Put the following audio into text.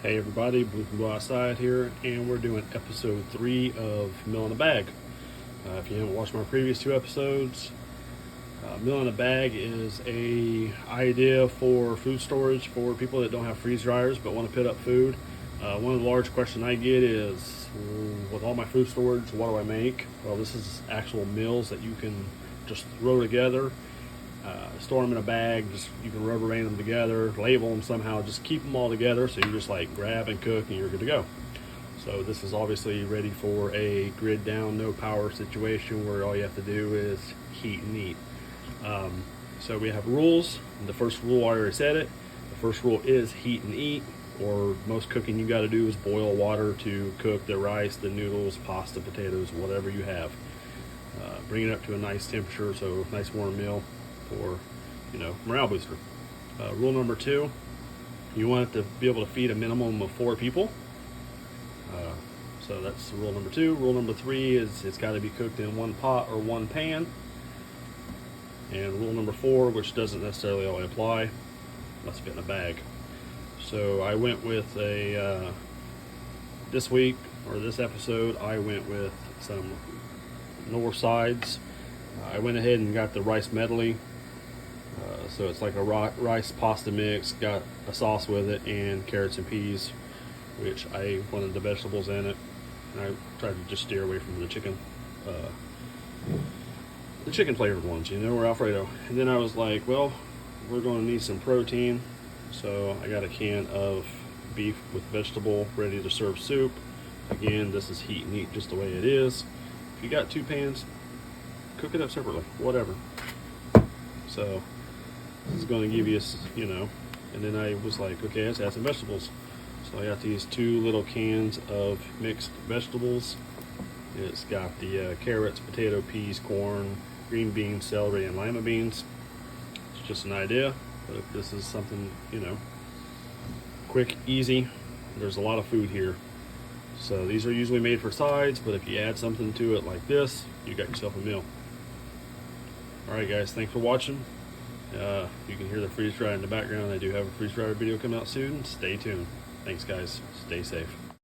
Hey everybody, Blue from Go Outside here, and we're doing episode 3 of Meal in a Bag. If you haven't watched my previous 2 episodes, Meal in a Bag is a idea for food storage for people that don't have freeze dryers but want to put up food. One of the large questions I get is, with all my food storage, what do I make? Well, this is actual meals that you can just throw together. Store them in a bag, just you can rubber band them together, label them somehow, just keep them all together so you just like grab and cook and you're good to go. So this is obviously ready for a grid down, no power situation where all you have to do is heat and eat. So we have rules. The first rule, I already said it. The first rule is heat and eat, or most cooking you got to do is boil water to cook the rice, the noodles, pasta, potatoes, whatever you have. Bring it up to a nice temperature, so nice warm meal for, morale booster. Rule number 2, you want it to be able to feed a minimum of 4 people. So that's rule number 2. Rule number 3 is it's got to be cooked in one pot or one pan. And rule number 4, which doesn't necessarily always apply, must fit in a bag. So I went with this week, or this episode, I went with some north sides. I went ahead and got the rice medley. So it's like a rice pasta mix, got a sauce with it, and carrots and peas, which I wanted the vegetables in it. And I tried to just steer away from the chicken flavored ones, or Alfredo. And then I was like, well, we're going to need some protein. So I got a can of beef with vegetable ready to serve soup. Again, this is heat and eat just the way it is. If you got 2 pans, cook it up separately, whatever. So this is going to give you, and then I was like, okay, let's add some vegetables. So I got these 2 little cans of mixed vegetables. It's got the carrots, potato, peas, corn, green beans, celery, and lima beans. It's just an idea, but if this is something, quick, easy, there's a lot of food here. So these are usually made for sides, but if you add something to it like this, you got yourself a meal. Alright guys, thanks for watching. You can hear the freeze dryer in the background. I do have a freeze dryer video coming out soon. Stay tuned. Thanks guys. Stay safe.